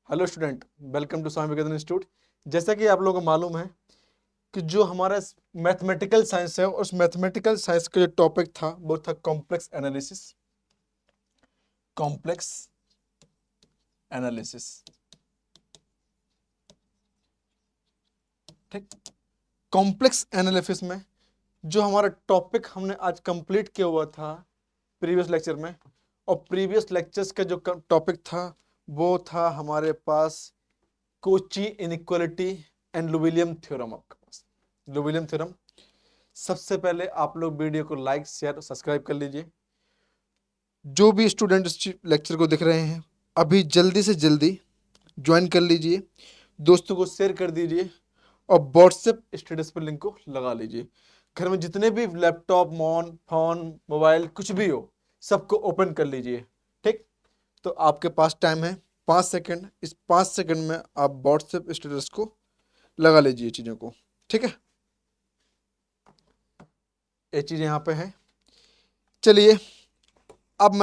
Hello student, welcome to Swami Vivekananda institute. जैसा कि आप लोगों को मालूम है कि जो हमारा मैथमेटिकल साइंस है, उस मैथमेटिकल साइंस का जो टॉपिक था वो था कॉम्प्लेक्स एनालिसिस। कॉम्प्लेक्स एनालिसिस, ठीक। कॉम्प्लेक्स एनालिसिस में जो हमारा टॉपिक हमने आज कंप्लीट किया हुआ था प्रीवियस लेक्चर में, और प्रीवियस लेक्चर्स का जो टॉपिक था वो था हमारे पास कोची इनइक्वालिटी एंड लुविलियम थ्योरम। आपके पास लुविलियम थ्योरम। सबसे पहले आप लोग वीडियो को लाइक, शेयर और सब्सक्राइब कर लीजिए। जो भी स्टूडेंट इस लेक्चर को देख रहे हैं अभी जल्दी से जल्दी ज्वाइन कर लीजिए, दोस्तों को शेयर कर दीजिए और व्हाट्सएप स्टेटस पर लिंक को लगा लीजिए। घर में जितने भी लैपटॉप, फोन, मोबाइल कुछ भी हो, सबको ओपन कर लीजिए, ठीक। तो आपके पास टाइम है 5 सेकंड। इस 5 सेकंड में आप व्हाट्सएप स्टेटस को लगा लीजिए चीज़ों को, ठीक है। ये चीज़ यहाँ पे है। चलिए अब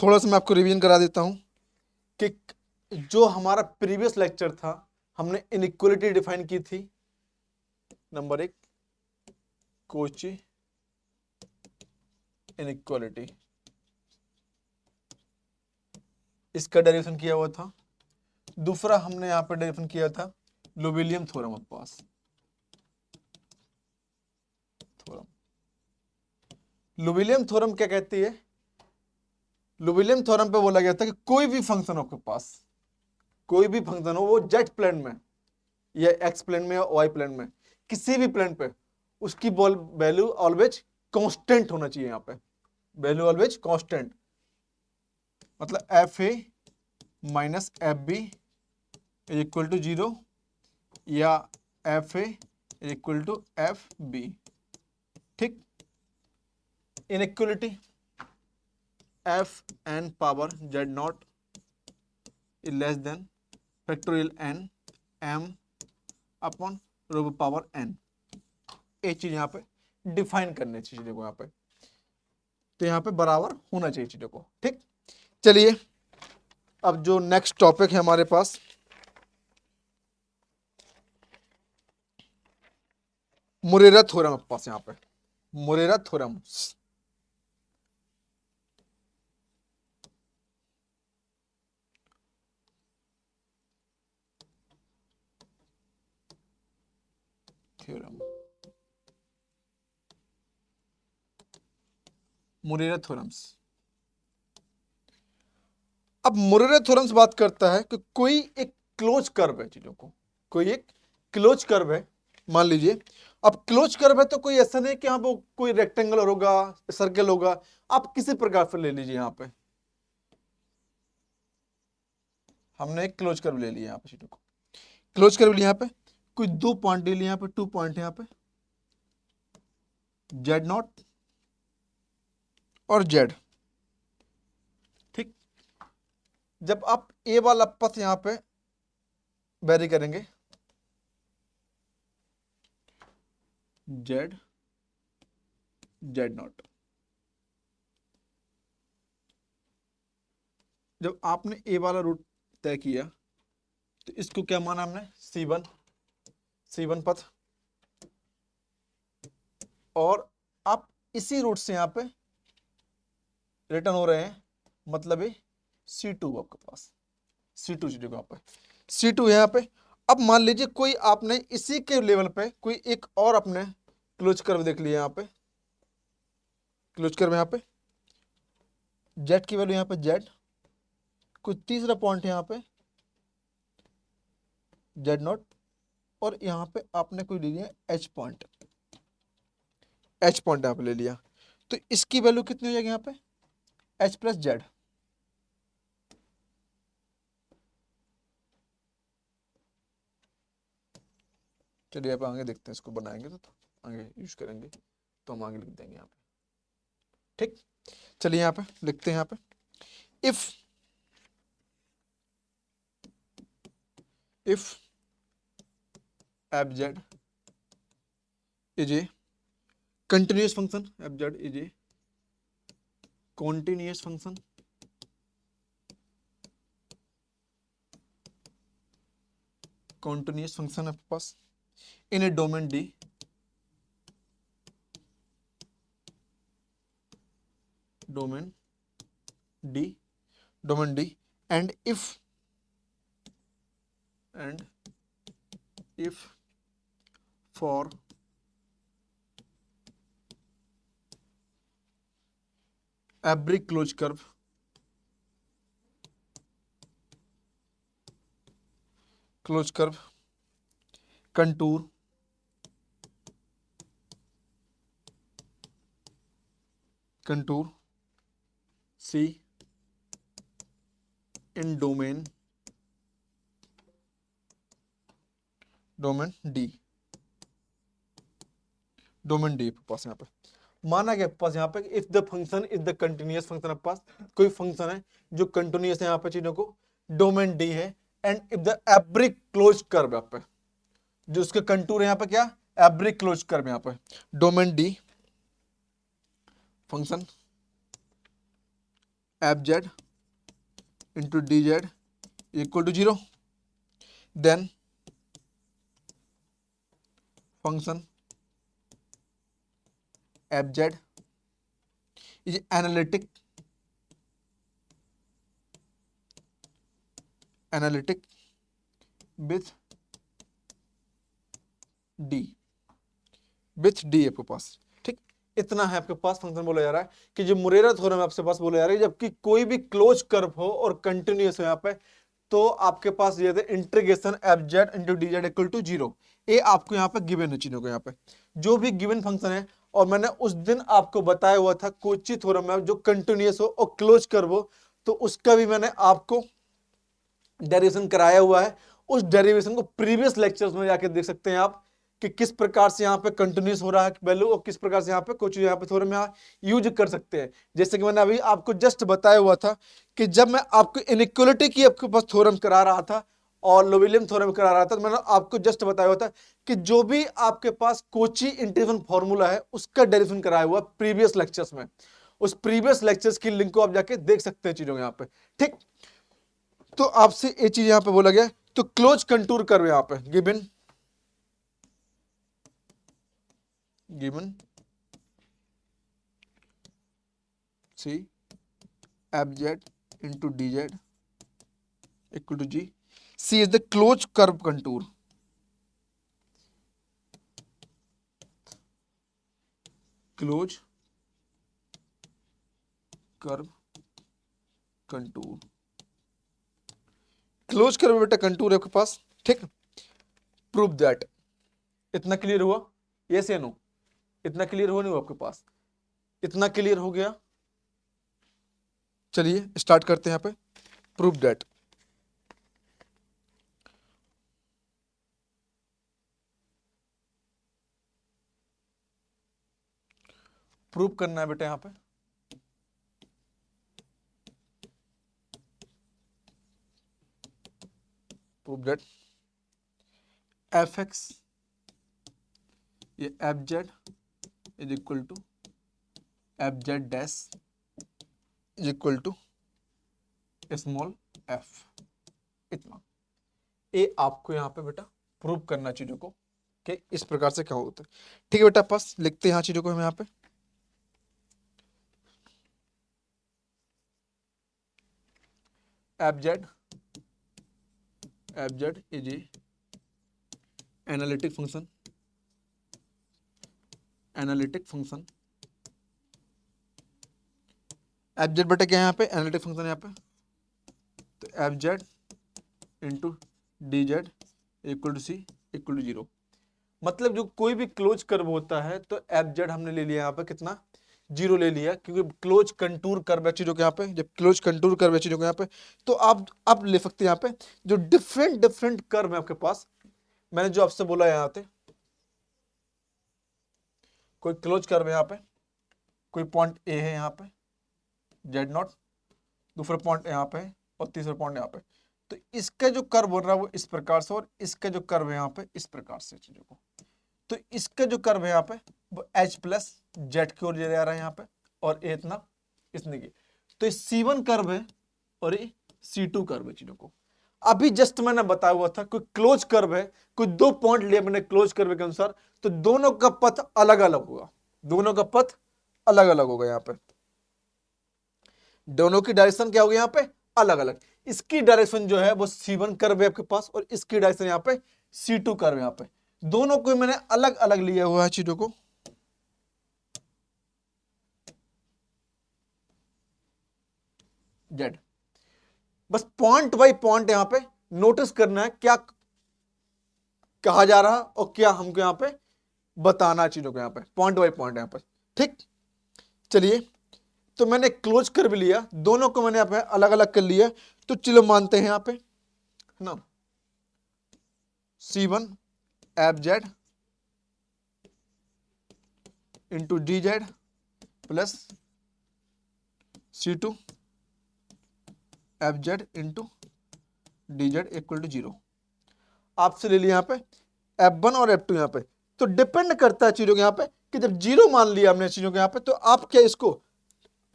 थोड़ा सा मैं आपको रिवीजन करा देता हूँ कि जो हमारा प्रीवियस लेक्चर था, हमने इनइक्वालिटी डिफाइन की थी। नंबर 1, कोची इनइक्वालिटी, इसका डेरिवेशन किया हुआ था। दूसरा हमने यहाँ पर डेरिवेशन किया था लुविलियम थ्योरम। ऑफ पास थ्योरम, लुविलियम थ्योरम क्या कहती है? लुविलियम थ्योरम पे बोला गया था कि कोई भी फंक्शन आपके पास, कोई भी फंक्शन हो, वो जेड प्लेन में या एक्स प्लेन में या वाई प्लेन में, किसी भी प्लेन पे, उसकी वैल्यू ऑलवेज कांस्टेंट होना चाहिए। यहाँ पे वैल्यू ऑलवेज कांस्टेंट, मतलब F A minus F B is equal to 0 या F A is equal to F B, ठीक। Inequality F N power Z not is less than factorial N M upon rho power N. ये चीज यहाँ पे define करनी चाहिए चीजों को। यहाँ पे तो यहाँ पे बराबर होना चाहिए चीजों को, ठीक। चलिए अब जो नेक्स्ट टॉपिक है हमारे पास, मुरेरा थ्योरम। पास यहाँ पे Morera theorem. Theorem, Morera theorems. अब मुरेरा थ्योरम्स बात करता है कि कोई एक क्लोज कर्व है चीजों को, कोई एक क्लोज कर्व है, मान लीजिए। अब क्लोज कर्व है तो कोई ऐसा नहीं कि यहाँ पे कोई रेक्टेंगल होगा, सर्कल होगा, आप किसी प्रकार से ले लीजिए। यहाँ पे हमने एक क्लोज कर्व ले लिया यहाँ पे चीजों को, क्लोज कर्व लिया। यहाँ पे कोई 2 पॉइंट ले लिया, यहाँ पे 2 पॉइंट यहाँ पे जेड नॉट और जेड, ठीक। जब आप ए वाला पथ यहाँ पे वेरी करेंगे, जेड जेड नॉट, जब आपने ए वाला रूट तय किया तो इसको क्या माना हमने? C1 पथ। और आप इसी रूट से यहाँ पे रिटर्न हो रहे हैं, मतलब ये C2 आपके पास, C2 चीजों को यहाँ पे C2 यहाँ पे। अब मान लीजिए कोई आपने इसी के लेवल पे कोई एक और अपने क्लोज कर्व देख लिया। यहाँ पे क्लोज कर्व यहाँ पे जेड की वैल्यू यहाँ पे जेड, कोई तीसरा पॉइंट यहाँ पे जेड नॉट, और यहाँ पे आपने कोई ले लिया एच पॉइंट, एच पॉइंट यहाँ पे ले लिया। तो इसकी वैल्यू कितनी हो जाएगी यहाँ पे? H plus Z. चलिए आप आगे देखते हैं, इसको बनाएंगे तो आगे यूज करेंगे, तो हम आगे लिख देंगे यहाँ पे, ठीक। चलिए यहाँ पे लिखते हैं, यहाँ पे if F Z is a continuous function, F Z is a continuous function continuous function है आपके पास in a domain D, domain D and if for every closed curve contour C in domain D, domain D पास यहाँ पे माना गया पास यहाँ पे if the function is the continuous function आपके पास कोई फंक्शन है जो कंटिन्यूअस है यहाँ पे चीजों को डोमेन डी है and if the every close curve यहाँ पे जो उसके कंटूर है यहाँ पे क्या एवरी क्लोज कर्व यहाँ पे domain D function F Z into D Z equal to 0 then function fz is analytic with d आपके पास। ठीक, इतना है आपके पास फंक्शन बोला जा रहा है कि जो मुरेरा थ्योरम आपके पास बोला जा रहा है जबकि कोई भी क्लोज कर्व हो और कंटिन्यूअस हो यहाँ पे तो आपके पास ये integration F Z into D Z equal to 0 ये आपको यहाँ पे गिवन है चीजों को यहाँ पे जो भी गिवन फंक्शन है। और मैंने उस दिन आपको बताया हुआ था कोची थ्योरम में जो कंटिन्यूअस हो और क्लोज कर्व हो तो उसका भी मैंने आपको डेरिवेशन कराया हुआ है। उस डेरिवेशन को प्रीवियस लेक्चर्स में जाके देख सकते हैं आप कि किस प्रकार से यहाँ पे कंटिन्यूअस हो रहा है वैल्यू और किस प्रकार से यहाँ पे कोची यहाँ पे थ्योरम में यूज कर सकते हैं। जैसे कि मैंने अभी आपको जस्ट बताया हुआ था कि जब मैं आपको इनइक्वालिटी की आपके पास थ्योरम करा रहा था और लोविलियम थ्योरम करा रहा था तो मैंने आपको जस्ट बताया हुआ था कि जो भी आपके पास कोची इंटीग्रेशन फॉर्मूला है उसका डेरिवेशन कराया हुआ प्रीवियस लेक्चर्स में। उस प्रीवियस लेक्चर्स की लिंक को आप जाके देख सकते हैं चीजों यहाँ पे। ठीक, तो आपसे ये चीज यहाँ पे बोला गया तो क्लोज कंटूर कर्व यहाँ पे given C F Z into D Z equal to G C is the closed curve contour. Closed curve contour. Closed curve बेटा कंटूर है आपके पास। ठीक, प्रूव दैट। इतना क्लियर हुआ? यस या नो? इतना क्लियर हो नहीं हुआ आपके पास? इतना क्लियर हो गया? चलिए स्टार्ट करते हैं यहाँ पे। Prove that. प्रूव करना है बेटा यहाँ पे प्रूव दैट एफ एक्स ये F Z is equal to F Z dash is equal to small F. इतना ये आपको यहाँ पे बेटा प्रूव करना चीजों को कि इस प्रकार से क्या होता है। ठीक है बेटा, पास लिखते हैं यहाँ चीजों को हम यहाँ पे F Z is A analytic function F Z बेटा क्या है यहाँ पे एनालिटिक फंक्शन यहाँ पे तो F Z into D Z equal to C equal to 0। मतलब जो कोई भी क्लोज कर्व होता है तो एफ जेड हमने ले लिया यहाँ पे कितना 0 ले लिया क्योंकि क्लोज कंटूर कर्व है चीजों के यहाँ पे। जब क्लोज कंटूर कर्व है चीजों के यहाँ पे तो आप ले सकते हैं यहाँ पे जो डिफरेंट कर्व है आपके पास। मैंने जो आपसे बोला यहाँ पे कोई क्लोज कर्व है यहाँ पे, कोई पॉइंट ए है यहाँ पे जेड नॉट, दूसरा पॉइंट यहाँ पे और तीसरा पॉइंट यहाँ पे। तो इसका जो कर्व बन रहा है वो इस प्रकार से और इसका जो कर्व है यहाँ पे इस प्रकार से चीजों को। तो इसका जो कर्व है यहाँ पे वो एच प्लस जेड की ओर जा रहा है यहाँ पे और ए इतना इसने की। तो ये C1 कर्व है और ये C2 कर्व है चीजों को। अभी जस्ट मैंने बताया हुआ था कोई क्लोज कर्व है, कोई दो पॉइंट लिए मैंने क्लोज कर्व के अनुसार, तो दोनों का पथ अलग अलग होगा, दोनों का पथ अलग अलग होगा। यहां पे दोनों की डायरेक्शन क्या होगी, यहां पे अलग अलग। इसकी डायरेक्शन जो है वो C1 कर्व है आपके पास, और इसकी डायरेक्शन यहां पे C2 कर्व है। यहां पे दोनों को मैंने अलग अलग लिया हुआ है चीजों को। जेड बस पॉइंट बाई पॉइंट यहां पे नोटिस करना है क्या कहा जा रहा और क्या हमको यहां पे बताना चीजों को, यहां पे पॉइंट बाई पॉइंट यहां पर। ठीक, चलिए, तो मैंने क्लोज कर भी लिया, दोनों को मैंने यहां पे अलग अलग कर लिया। तो चलो मानते हैं यहां पे, है ना, C1 F Z into D Z plus C2 F Z into D Z equal to 0। आपसे ले लिया यहां पे F1 और F2 यहां पे। तो डिपेंड करता है चीजों के यहां पे कि जब 0 मान लिया हमने चीजों के यहां पे, तो आप क्या इसको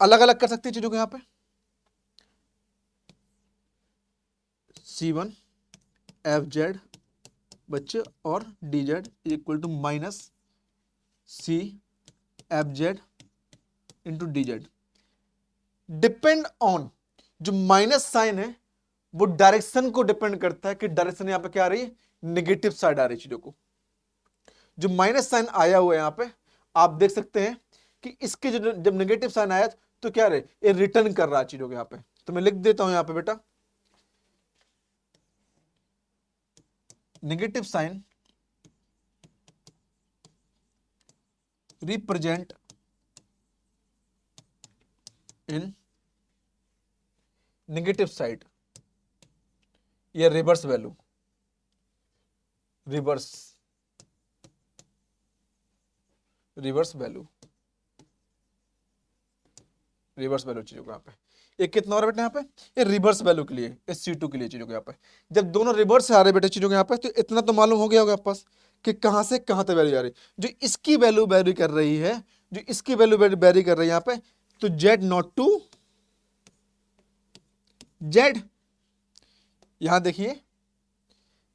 अलग अलग कर सकते हैं चीजों के यहां पे। C1 एफ जेड बच्चे और D Z equal to minus C F Z into D Z. Depend on, जो माइनस साइन है वो डायरेक्शन को डिपेंड करता है कि डायरेक्शन यहां पे क्या आ रही है, नेगेटिव साइड आ रही है चीजों को। जो माइनस साइन आया हुआ है यहां पे, आप देख सकते हैं कि इसके जो जब नेगेटिव साइन आया तो क्या रहे, ये रिटर्न कर रहा है चीजों को यहां पे। तो मैं लिख देता हूं यहां पे बेटा, negative sign represent in negative side या reverse value, reverse value, reverse value चीजों को यहाँ पे। ये कितना हो रहा है बेटा यहाँ पे, ये रिवर्स वैल्यू के लिए, ये C2 के लिए चीजों को यहाँ पे। जब दोनों रिवर्स से आ रहे बेटे चीजों के यहाँ पे, तो इतना तो मालूम हो गया होगा आपके पास कि कहां से कहां तक वैल्यू आ रही है। जो इसकी वैल्यू वेरी कर रही है, जो इसकी वैल्यू वेरी कर रही है यहाँ पे, तो जेड नॉट टू जेड, यहां देखिए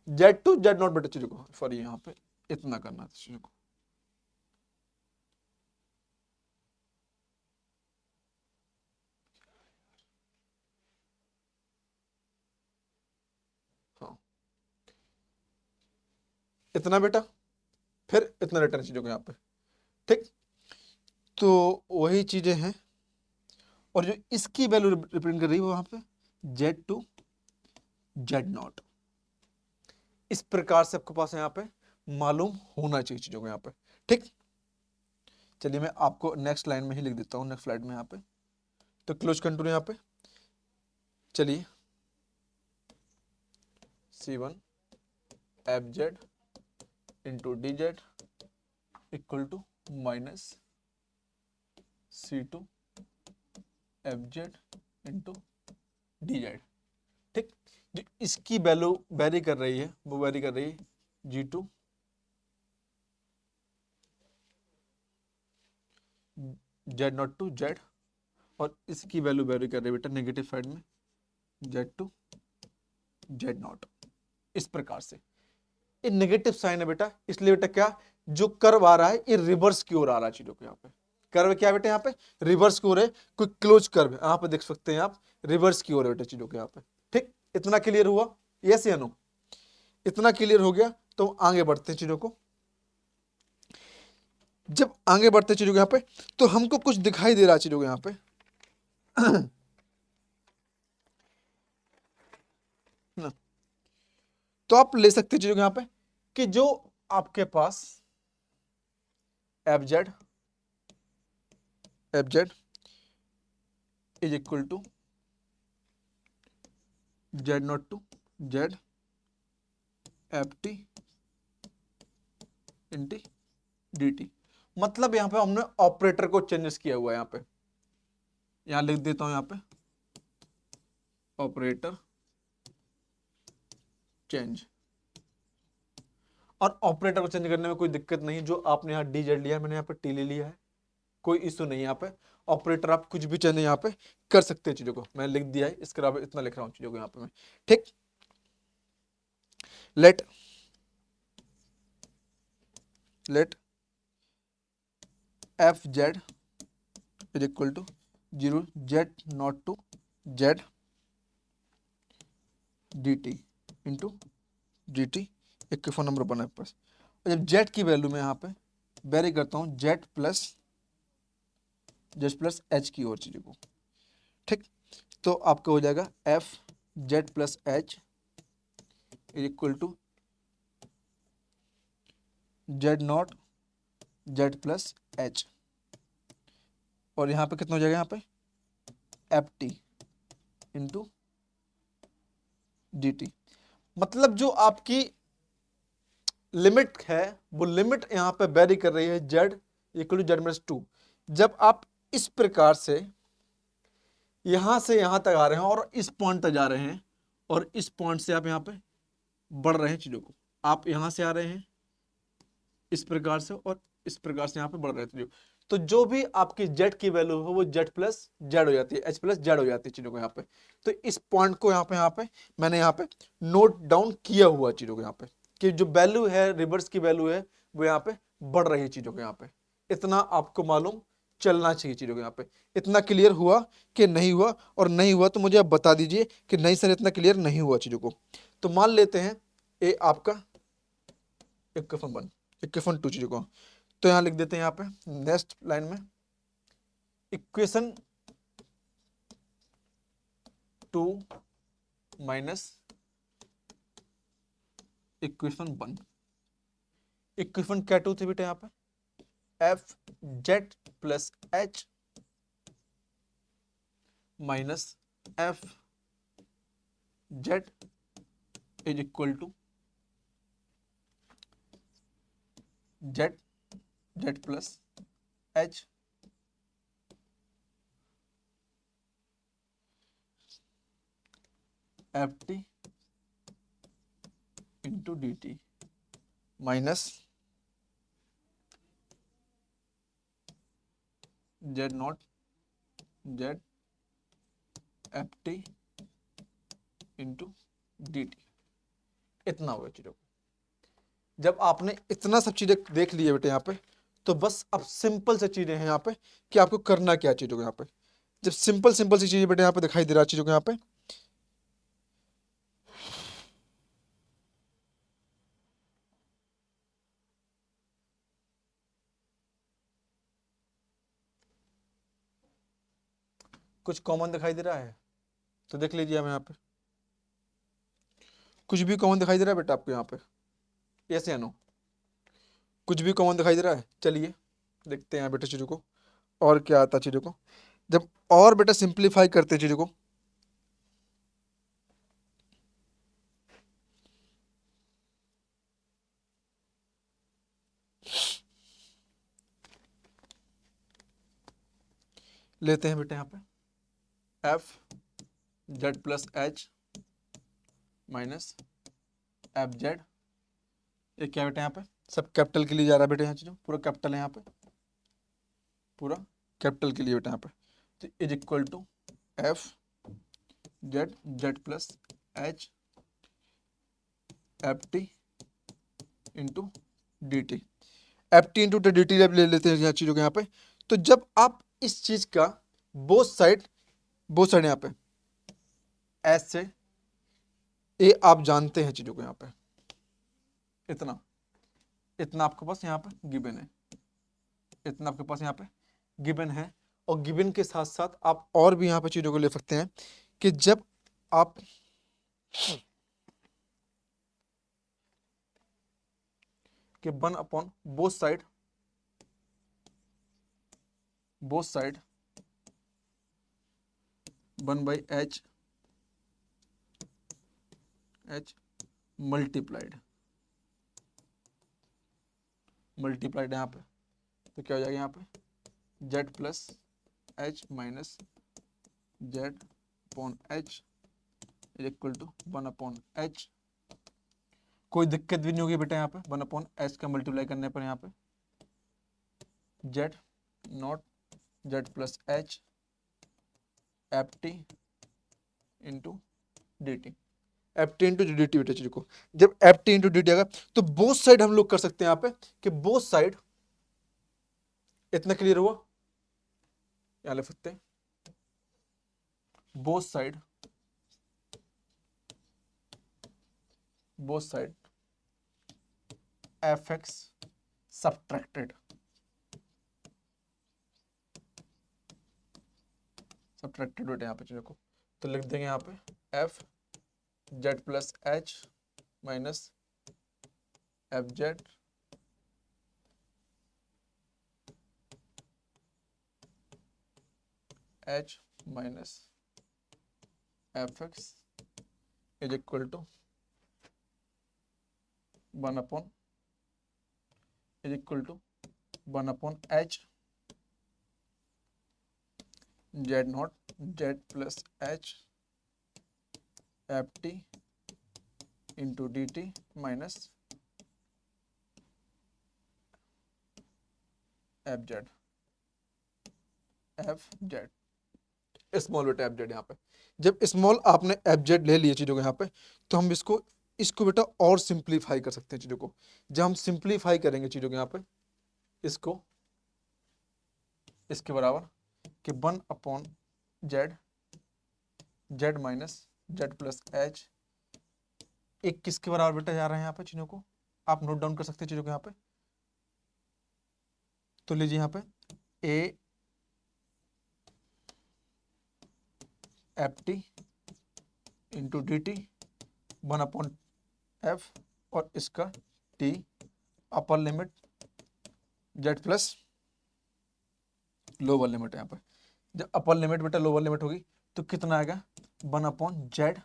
जेड टू जेड नॉट बेटा चीजों को, सॉरी यहाँ पे इतना करना था चीजों को। हाँ, इतना बेटा, फिर इतना रिटर्न चीजों को यहाँ पे। ठीक, तो वही चीजें हैं। और जो इसकी वैल्यू रिप्रेजेंट कर रही है वो वहां पे जेड टू जेड नॉट, इस प्रकार से आपके पास यहाँ पे मालूम होना चाहिए चीजों को यहाँ पे। ठीक, चलिए मैं आपको नेक्स्ट लाइन में ही लिख देता हूँ, नेक्स्ट स्लाइड में यहाँ पे। तो क्लोज कंट्रोल यहाँ पे, चलिए C1 F Z into D Z equal to minus C2 F Z into D Z. ठीक, जो इसकी वैल्यू वेरी कर रही है वो वेरी कर रही है G2 Z not to Z, और इसकी वैल्यू वेरी कर रही है बेटा नेगेटिव साइड में जेड टू जेड नॉट। इस प्रकार से ये नेगेटिव साइन है बेटा, इसलिए बेटा क्या, जो कर्व आ रहा है ये रिवर्स की ओर आ रहा है चीजों को। यहाँ पे कर्व क्या है बेटा, यहाँ पे रिवर्स की ओर है, कोई क्लोज कर्व है, यहाँ पे देख सकते हैं आप, रिवर्स की ओर है बेटा चीजों के यहाँ पे। ठीक, इतना क्लियर हुआ, यस या नो, इतना क्लियर हो गया। तो आगे बढ़ते हैं चीजों को। जब आगे बढ़ते हैं चीजों के यहाँ पे, तो हमको कुछ दिखाई दे रहा है चीजों के यहाँ पे ना, तो आप ले सकते हैं चीजों के यहाँ पे कि जो आपके पास F Z is equal to Z not to Z F T into D T. मतलब यहां पे हमने ऑपरेटर को चेंजेस किया हुआ है। यहां पे यहां लिख देता हूं, यहां पे ऑपरेटर चेंज। और ऑपरेटर को चेंज करने में कोई दिक्कत नहीं, जो आपने यहाँ डी जेड लिया है, मैंने यहाँ पे टी ले लिया है, कोई इशू नहीं। यहाँ पे ऑपरेटर आप कुछ भी चेंज यहाँ पे कर सकते हैं चीजों को, मैं लिख दिया है, इसके अलावा इतना लिख रहा हूँ चीजों को यहाँ पे मैं। ठीक, let F Z is equal to 0 Z not to Z D T into D T. एक फोन नंबर बना है पास। और जब जेड की वैल्यू में यहाँ पे वेरी करता हूँ जेड प्लस एच की और चीज़ों को, ठीक, तो आपका हो जाएगा F Z plus H is equal to Z not Z plus H. और यहाँ पे कितना हो जाएगा, यहाँ पे F T into D T. मतलब जो आपकी लिमिट है वो लिमिट यहाँ पे वेरी कर रही है Z equal to Z minus two. जब आप इस प्रकार से यहां से यहां तक आ रहे हैं और इस पॉइंट तक जा रहे हैं और इस पॉइंट से आप यहाँ पे बढ़ रहे हैं चीजों को, आप यहां से आ रहे हैं इस प्रकार से और इस प्रकार से यहाँ पे बढ़ रहे थे, तो जो भी आपकी जेड की वैल्यू है वो जेड प्लस जेड हो जाती है, एच प्लस जेड हो जाती है चीजों को यहाँ पे। तो इस पॉइंट को यहाँ पे मैंने यहाँ पे नोट डाउन किया हुआ चीजों को यहाँ पे कि जो वैल्यू है रिवर्स की वैल्यू है वो यहाँ पे बढ़ रही है चीजों को यहाँ पे। इतना आपको मालूम चलना चाहिए चीजों को यहाँ पे। इतना क्लियर हुआ कि नहीं हुआ? और नहीं हुआ तो मुझे आप बता दीजिए कि नहीं सर इतना क्लियर नहीं हुआ चीजों को। तो मान लेते हैं ए आपका इक्वेशन 1 इक्वेशन 2 चीजों को, तो यहां लिख देते हैं यहाँ पे नेक्स्ट लाइन में इक्वेशन 2 माइनस इक्वेशन 1। इक्वेशन क्या 2 थी बेटा यहाँ पे F Z plus H minus F Z is equal to Z Z plus H F T into D T minus Z not Z F T into D T. इतना होगा चीजों को। जब आपने इतना सब चीजें देख ली है बेटे यहाँ पे, तो बस अब सिंपल से चीजें हैं यहाँ पे कि आपको करना क्या चीजों को यहाँ पे। जब सिंपल सिंपल सी चीजें बेटे यहाँ पे दिखाई दे रहा है चीजों को यहाँ पे, कुछ कॉमन दिखाई दे रहा है तो देख लीजिए हम यहाँ पे कुछ भी कॉमन दिखाई दे रहा है बेटा आपको यहाँ पे, यस या नो? कुछ भी कॉमन दिखाई दे रहा है? चलिए देखते हैं बेटा चीजों को और क्या आता है चीजों को। जब और बेटा सिंप्लीफाई करते हैं चीजों को, लेते हैं बेटा यहाँ पे F Z plus H minus F Z. ये क्या बेटा यहाँ पे सब कैपिटल के लिए जा रहा है बेटा, यहाँ चीजों पूरा कैपिटल है यहाँ पे, पूरा कैपिटल के लिए बेटा यहाँ पे। तो is equal to F Z Z plus H F T into D T. F T into D T ले लेते हैं यहाँ चीजों को यहाँ पे। तो जब आप इस चीज का बोथ साइड यहाँ पे एस से ए आप जानते हैं चीजों को यहाँ पे, इतना इतना आपके पास यहाँ पे गिवन है, इतना आपके पास यहाँ पे गिवन है। और गिवन के साथ साथ आप और भी यहाँ पे चीजों को ले सकते हैं कि जब आप कि 1 upon both side 1 by H multiplied यहाँ पे, तो क्या हो जाएगा यहाँ पे Z plus H minus Z upon H is equal to 1 upon H. कोई दिक्कत भी नहीं होगी बेटा यहाँ पे 1 अपॉन एच का मल्टीप्लाई करने पर यहाँ पे Z not Z plus H F T into D T. F T into D T बेटा चीज को। जब F T into D T आएगा तो बोथ साइड हम लोग कर सकते हैं यहाँ पे कि बोथ साइड, इतना क्लियर हुआ, यहाँ लिख सकते हैं both side, both side F x subtracted, subtracted बेटा यहाँ पे चीजों को, तो लिख देंगे यहाँ पे F Z plus H minus F Z H minus F X is equal to 1 upon is equal to 1 upon H Z not Z plus H F T into D T minus F Z small बेटा F Z यहाँ पे। जब small आपने F Z ले लिए चीज़ों को यहाँ पे, तो हम इसको इसको बेटा और सिंप्लीफाई कर सकते हैं चीज़ों को। जब हम सिंप्लीफाई करेंगे चीज़ों को यहाँ पे, इसको इसके बराबर कि 1 upon Z Z minus Z plus H, एक किसके बराबर बेटा जा रहे हैं यहाँ पे चीज़ों को, आप नोट डाउन कर सकते हैं चीज़ों को यहाँ पे। तो लीजिए यहाँ पे A F T into D T 1 upon F और इसका T upper limit Z plus lower limit है यहाँ पे। जब अपर लिमिट बेटा लोअर लिमिट होगी तो कितना आएगा 1 upon Z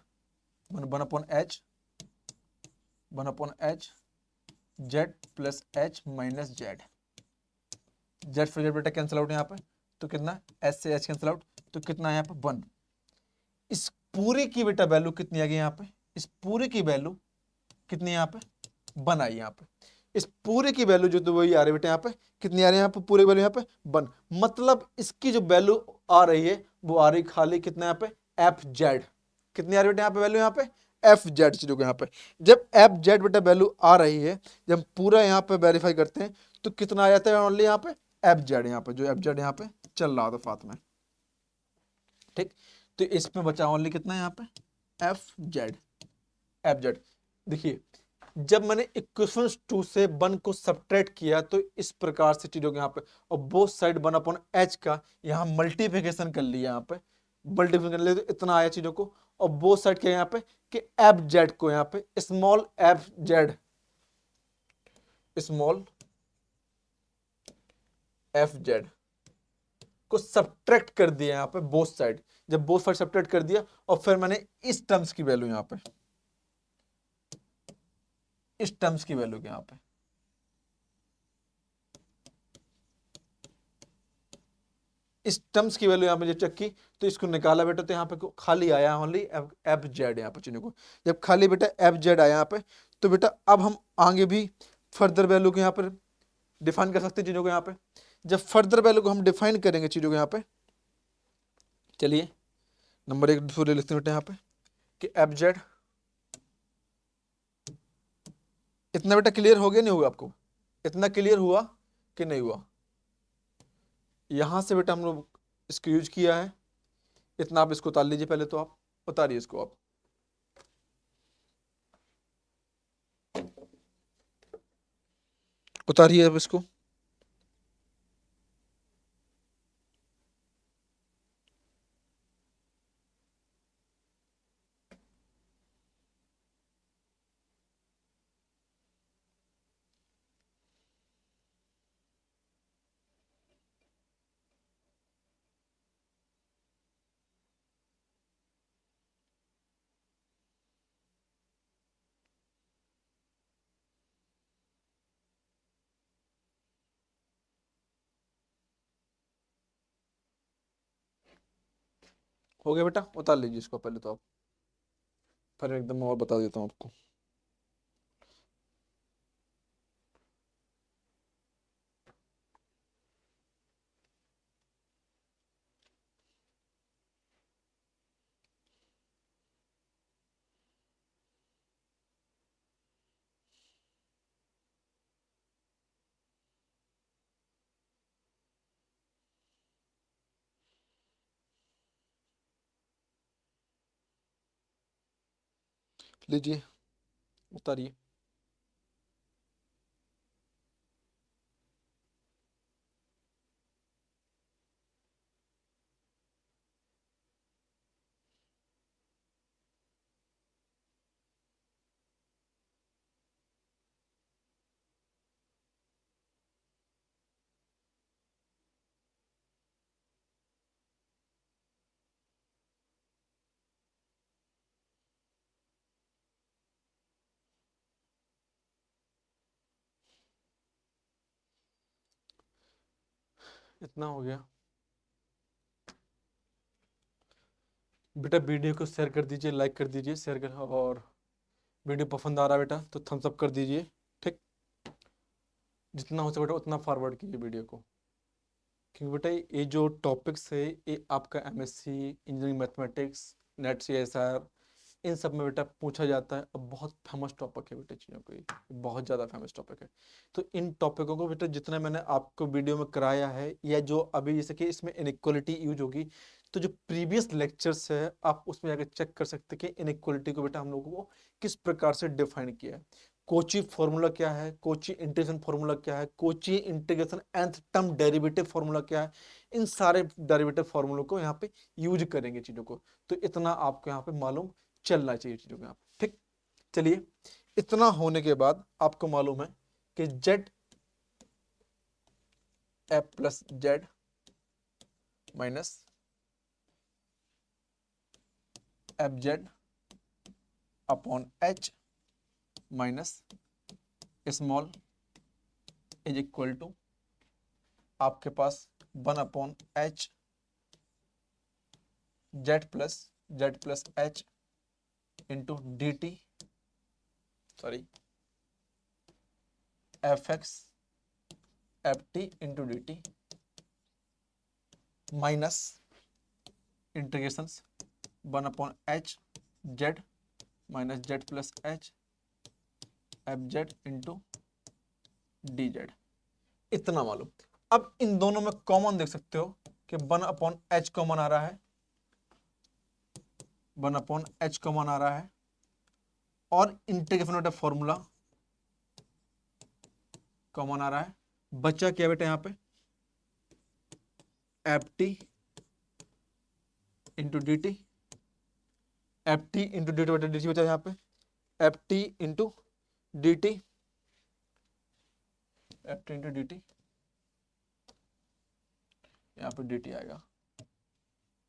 1 upon H 1 upon H Z plus H minus Z, Z फिर जेड बेटा कैंसिल आउट यहाँ पे, तो कितना एच से एच कैंसिल आउट, तो कितना है यहाँ पे 1। इस पूरी की बेटा वैल्यू कितनी आ गई यहाँ पे, इस पूरी की वैल्यू कितनी यहाँ पे 1 आई यहाँ पे। इस पूरे की वैल्यू जो तो वही आ रही है बेटा यहाँ पे, कितनी आ रही है यहाँ पे पूरी वैल्यू यहाँ पे 1, मतलब इसकी जो वैल्यू आ रही है वो आ रही खाली कितना यहाँ पे एफ जेड, कितनी आ रही है बेटा यहाँ पे वैल्यू यहाँ पे एफ जेड चीजों को यहाँ पे। जब एफ जेड बेटा वैल्यू आ रही है, जब पूरा यहाँ पे वेरीफाई करते हैं तो कितना आ जाता है ओनली यहाँ पे एफ जेड, यहाँ पे जो एफ जेड यहाँ पे चल रहा था साथ में, ठीक। तो इसमें बचा ओनली कितना है यहाँ पे एफ जेड, एफ जेड। देखिए जब मैंने इक्वेशन 2 से 1 को सब्ट्रैक्ट किया तो इस प्रकार से चीजों के यहाँ पे, और बोथ साइड 1 अपॉन एच का यहाँ मल्टीप्लिकेशन कर लिया, यहाँ पे मल्टीप्लिकेशन कर लिया तो इतना आया चीजों को, और बोथ साइड के यहाँ पे कि एफ जेड को यहाँ पे small F Z small F Z को सब्ट्रैक्ट कर दिया यहाँ पे बोथ साइड। जब बोथ साइड सब्ट्रैक्ट कर दिया और फिर मैंने इस टर्म्स की वैल्यू यहाँ पे, इस टर्म्स की वैल्यू यहाँ पे इस टर्म्स की वैल्यू यहाँ पे जब चेक की तो इसको निकाला बेटा, तो यहाँ पे खाली आया ओनली एफ जेड यहाँ पे चिन्ह को। जब खाली बेटा एफ जेड आया यहाँ पे, तो बेटा अब हम आगे भी फर्दर वैल्यू को यहाँ पर डिफाइन कर सकते हैं चीजों को यहाँ पे। जब फर्दर वैल्यू को हम डिफाइन करेंगे चीजों को यहाँ पे, चलिए नंबर 1 पूरे लिखते हैं बेटा यहाँ पे कि एफ जेड, इतना बेटा क्लियर हो गया नहीं हुआ आपको, इतना क्लियर हुआ कि नहीं हुआ। यहां से बेटा हम लोग इसको यूज किया है, इतना आप इसको उतार लीजिए, पहले तो आप उतारिए इसको, आप उतारिए अब इसको। हो गया बेटा, उतार लीजिए इसको पहले तो आप, फिर एकदम और बता देता हूँ आपको। लीजिए, उतारिए। इतना हो गया बेटा। वीडियो को शेयर कर दीजिए, लाइक कर दीजिए, शेयर कर, और वीडियो पसंद आ रहा है बेटा तो थम्स अप कर दीजिए। ठीक, जितना हो सके बेटा उतना फॉरवर्ड कीजिए वीडियो को, क्योंकि बेटा ये जो टॉपिक्स है ये आपका MSc engineering mathematics, NET CSR, इन सब में बेटा पूछा जाता है। अब बहुत फेमस टॉपिक है बेटा चीज़ों को, ये बहुत ज़्यादा फेमस टॉपिक है। तो इन टॉपिकों को बेटा जितना मैंने आपको वीडियो में कराया है, या जो अभी जैसे कि इसमें इनइक्वालिटी यूज होगी, तो जो प्रीवियस लेक्चर्स है आप उसमें जाकर चेक कर सकते हैं कि इनइक्वालिटी को बेटा हम लोगों को किस प्रकार से डिफाइन किया है। कोची फॉर्मूला क्या है, कोची इंटीग्रेशन फॉर्मूला क्या है, Kochi integration nth term derivative formula क्या है, इन सारे डेरिवेटिव फॉर्मूलों को यहाँ पे यूज करेंगे चीज़ों को। तो इतना आपको यहाँ पे मालूम चलना चाहिए चीज़ों को यहाँ पे। ठीक, चलिए, इतना होने के बाद आपको मालूम है कि Z F plus Z minus F Z upon H minus small is equal to आपके पास 1 upon H Z plus H into D T, sorry F X F T into D T minus integration 1 upon H Z minus Z plus H F Z into D Z. इतना मालूम। अब इन दोनों में common देख सकते हो कि 1 upon H common आ रहा है, 1 अपॉन एच कॉमन आ रहा है, और इंटीग्रेशन फॉर्मूला कॉमन आ रहा है। बचा क्या बेटा यहाँ पे, F T into D T, F T into D T बेटा, डी टी बचा यहाँ पे, F T into D T, F T into D T, यहाँ पे डी टी आएगा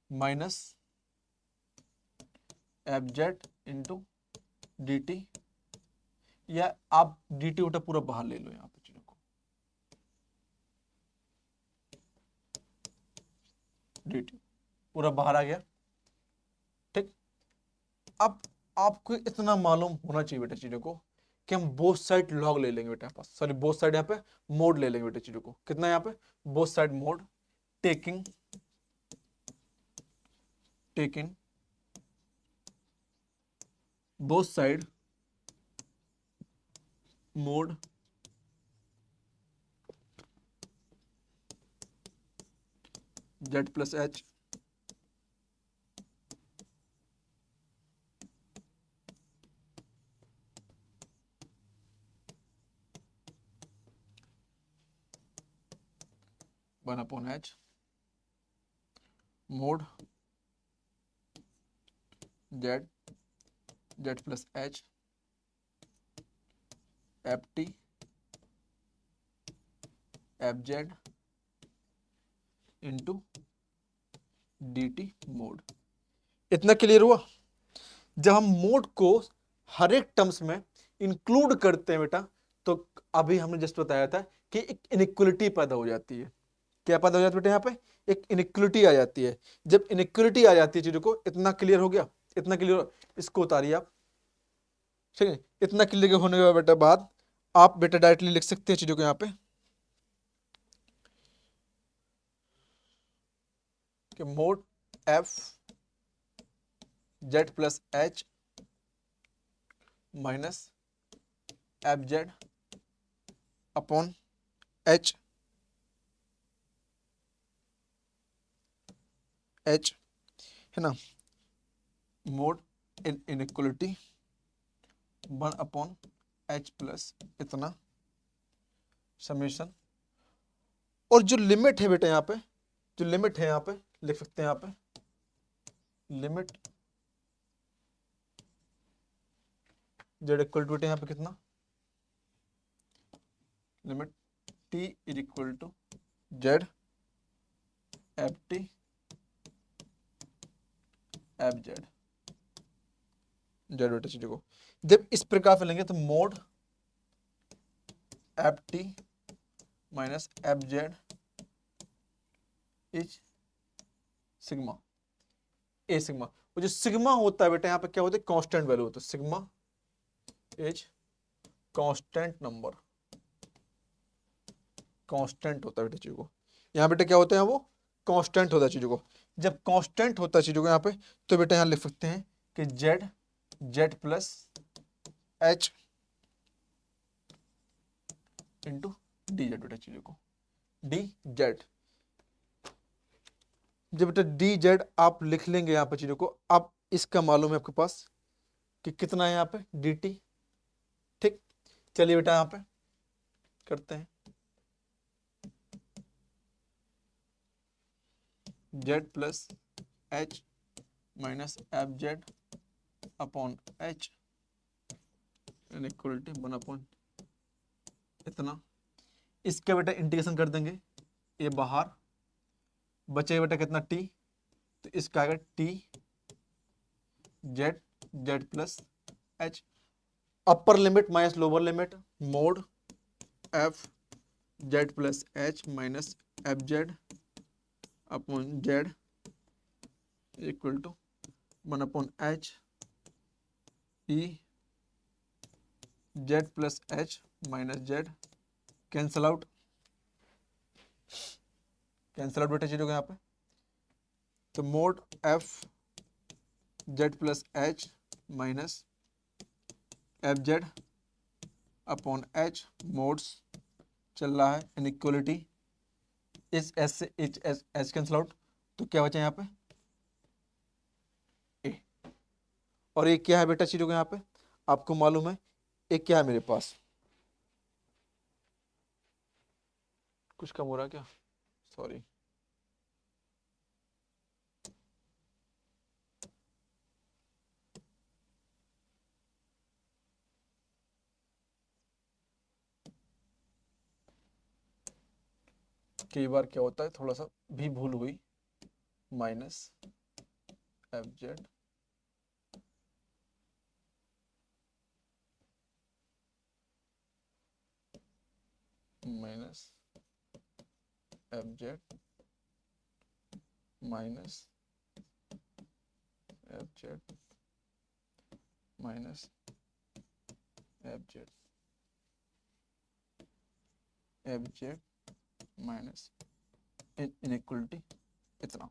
minus F Z into D T, या आप डी टी उठा पूरा बाहर ले लो यहाँ पे चीजों को, डी टी पूरा बाहर आ गया। ठीक, अब आपको इतना मालूम होना चाहिए बेटा चीजों को कि हम बोथ साइड लॉग ले लेंगे बेटा, पास सॉरी बोथ साइड यहाँ पे मोड ले लेंगे बेटा चीजों को। कितना यहाँ पे, both side mode, taking both side mode Z plus H one upon H mode Z Z plus H F T F Z into D T mode. इतना क्लियर हुआ। जब हम मोड को हर एक टर्म्स में इंक्लूड करते हैं बेटा, तो अभी हमने जस्ट बताया था कि एक इनइक्वलिटी पैदा हो जाती है। क्या पैदा हो जाती है बेटा, यहाँ पे एक इनइक्वलिटी आ जाती है। जब इनइक्वलिटी आ जाती है चीजों को, इतना क्लियर हो गया, इतना क्लियर, इसको उतारिए आप। ठीक है, इतना क्लियर होने के बेटा बाद आप बेटा डायरेक्टली लिख सकते हैं चीजों को यहाँ पे कि mode F Z plus H minus F Z upon H है ना, mode in inequality 1/h plus इतना समेशन, और जो लिमिट है बेटा यहाँ पे, जो लिमिट है यहाँ पे लिख सकते हैं यहाँ पे लिमिट z इक्वल टू यहाँ पे कितना, limit t is equal to z F T F Z, Z बेटा चीजों को जब इस प्रकार से लेंगे तो mod F T minus F Z is sigma A sigma. वो जो सिग्मा होता है बेटा यहाँ पे क्या होता है, कांस्टेंट वैल्यू होता है, sigma is constant number, constant होता है बेटा चीजों को। यहाँ बेटा क्या होता है, वो कांस्टेंट होता है चीजों को। जब कांस्टेंट होता है चीजों को यहाँ पे, तो बेटा यहाँ लिख सकते हैं कि Z Z plus H into D Z बेटा चीजों को, डी जेड। जब बेटा डी जेड आप लिख लेंगे यहाँ पे चीजों को, आप इसका मालूम है आपके पास कि कितना है यहाँ पे डी टी। ठीक, चलिए बेटा यहाँ पे करते हैं Z plus H minus F Z upon H equality 1 इतना। इसका बेटा इंटीग्रेशन कर देंगे, ये बाहर बचेगा बेटा कितना टी, तो इसका आएगा T Z Z plus H, upper limit minus lower limit mod F Z plus H minus F Z upon Z equal to 1/h E Z plus H minus Z, cancel out, cancel out बेटा चीजों को यहाँ पे, तो mod F Z plus H minus F Z upon H, mods चल रहा है inequality, इस एस से एच कैंसल आउट, तो क्या बचा यहाँ पे ए। और ये क्या है बेटा चीजों को यहाँ पे आपको मालूम है, एक क्या है मेरे पास, कुछ कम हो रहा है क्या, सॉरी, कई बार क्या होता है थोड़ा सा भी भूल हुई, minus F Z minus F Z minus F Z minus F Z F Z minus inequality इतना।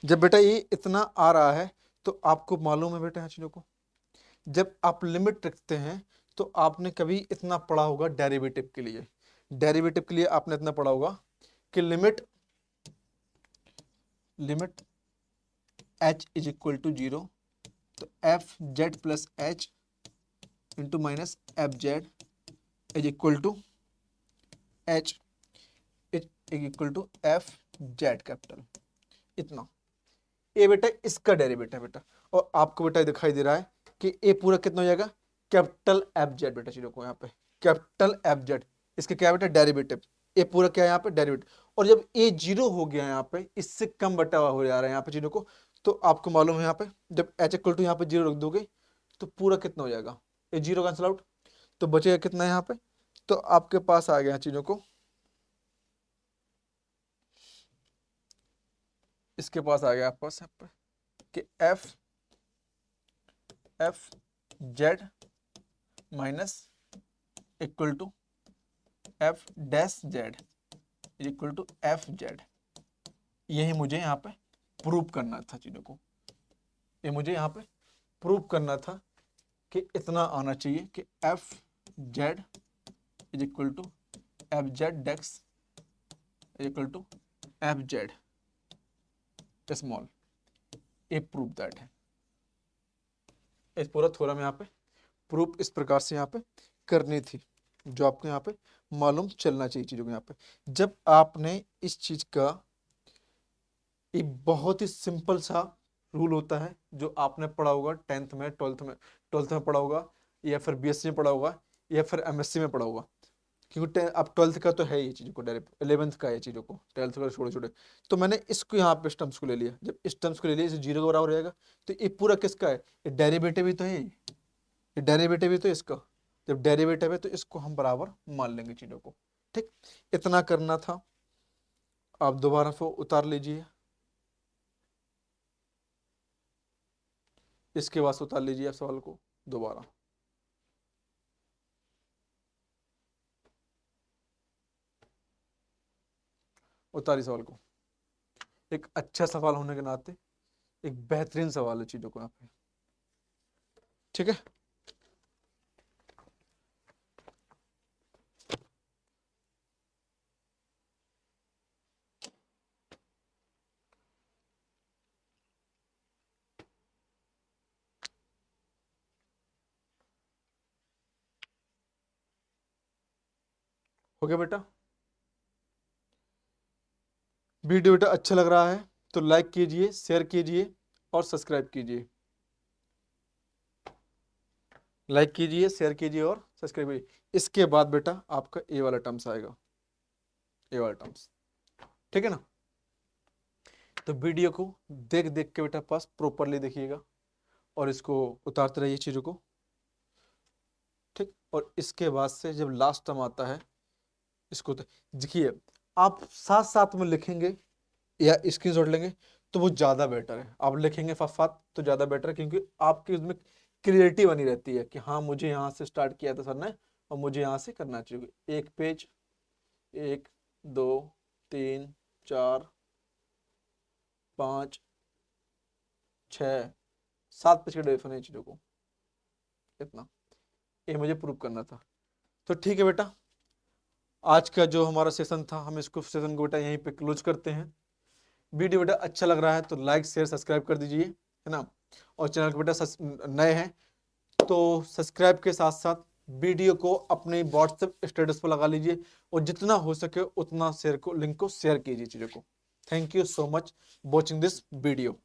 जब बेटा ये इतना आ रहा है तो आपको मालूम है बेटा यहाँ चीजों को, जब आप लिमिट रखते हैं तो आपने कभी इतना पढ़ा होगा डेरिवेटिव के लिए, डेरिवेटिव के लिए आपने इतना पढ़ा होगा कि limit limit h is equal to 0, तो F Z plus H into minus F Z is equal to H is equal to F Z capital इतना। ये बेटा इसका डेरिवेटिव है बेटा, और आपको बेटा दिखाई दे रहा है कि ये पूरा कितना हो जाएगा कैपिटल एफ जेड बेटा चीजों को यहाँ पे कैपिटल एफ जेड, इसके क्या बेटा डेरिवेटिव, ये पूरा क्या है यहाँ पे डेरिवेटिव। और जब ए 0 हो गया यहाँ पे, इससे कम बटा हुआ हो जा रहा है यहाँ पे चीजों को, तो आपको मालूम है यहाँ पे जब एच इक्वल टू यहाँ पे 0 रख दोगे तो पूरा कितना हो जाएगा, ये 0 कैंसिल आउट, तो बचेगा कितना यहाँ पे, तो आपके पास आ गया चीजों को, इसके पास आ गया आपके पास यहाँ पे कि F Z minus equal to F dash Z equal to F Z. यही मुझे यहाँ पे प्रूव करना था चीजों को, ये मुझे यहाँ पे प्रूव करना था कि इतना आना चाहिए कि F Z is equal to F Z डेक्स is equal to F Z small, A prove that है, इस पूरा थ्योरम यहाँ पे प्रूफ इस प्रकार से यहाँ पे करनी थी, जो आपको यहाँ पे मालूम चलना चाहिए चीज़ों को। यहाँ पे जब आपने इस चीज़ का एक बहुत ही सिंपल सा रूल होता है जो आपने पढ़ा होगा 10th में, 12th में पढ़ा होगा, या फिर बीएससी में पढ़ा होगा, या फिर एमएससी में पढ़ा होगा, क्योंकि अब 12th का तो है ये चीज़ों को, डायरेक्ट 11th का है चीज़ों को, 12th का छोटे छोटे। तो मैंने इसको यहाँ पे स्टम्प्स को ले लिया। जब इस टर्म्स को ले लिया, इसे जीरो के बराबर रहेगा, तो ये पूरा किसका है, ये डेरिवेटिव भी तो है, ये डेरिवेटिव भी तो इसका। जब डेरिवेटिव है तो इसको हम बराबर मान लेंगे चीज़ों को। ठीक, इतना करना था। आप दोबारा से उतार लीजिए, इसके बाद उतार लीजिए आप सवाल को दोबारा। उतारिए सवाल को। एक अच्छा सवाल होने के नाते एक बेहतरीन सवाल है चीजों को यहाँ पे। ठीक है, हो गया बेटा। वीडियो बेटा अच्छा लग रहा है तो लाइक कीजिए, शेयर कीजिए और सब्सक्राइब कीजिए। लाइक कीजिए, शेयर कीजिए और सब्सक्राइब कीजिए। इसके बाद बेटा आपका ए वाला टर्म्स आएगा, ए वाला टर्म्स। ठीक है ना। तो वीडियो को देख देख के बेटा पास प्रॉपरली देखिएगा और इसको उतारते रहिए चीजों को। ठीक, और इसके बाद से जब लास्ट टर्म आता है इसको देखिए, आप साथ साथ में लिखेंगे या स्क्रीनशॉट लेंगे तो वो ज़्यादा बेटर है। आप लिखेंगे फात तो ज़्यादा बेटर है, क्योंकि आपकी उसमें क्लियरिटी बनी रहती है कि हाँ मुझे यहाँ से स्टार्ट किया था सर ने और मुझे यहाँ से करना चाहिए। एक पेज, 1 2 3 4 5 6 7 पेज के डेफिन है चीज़ों को, इतना ये मुझे प्रूव करना था। तो ठीक है बेटा, आज का जो हमारा सेशन था हम इसको सेशन को बेटा यहीं पे क्लोज करते हैं। वीडियो बेटा अच्छा लग रहा है तो लाइक शेयर सब्सक्राइब कर दीजिए, है ना। और चैनल को बेटा नए हैं तो सब्सक्राइब के साथ साथ वीडियो को अपने व्हाट्सएप स्टेटस पर लगा लीजिए और जितना हो सके उतना शेयर को, लिंक को शेयर कीजिए चीज़ों को। Thank you so much watching this video.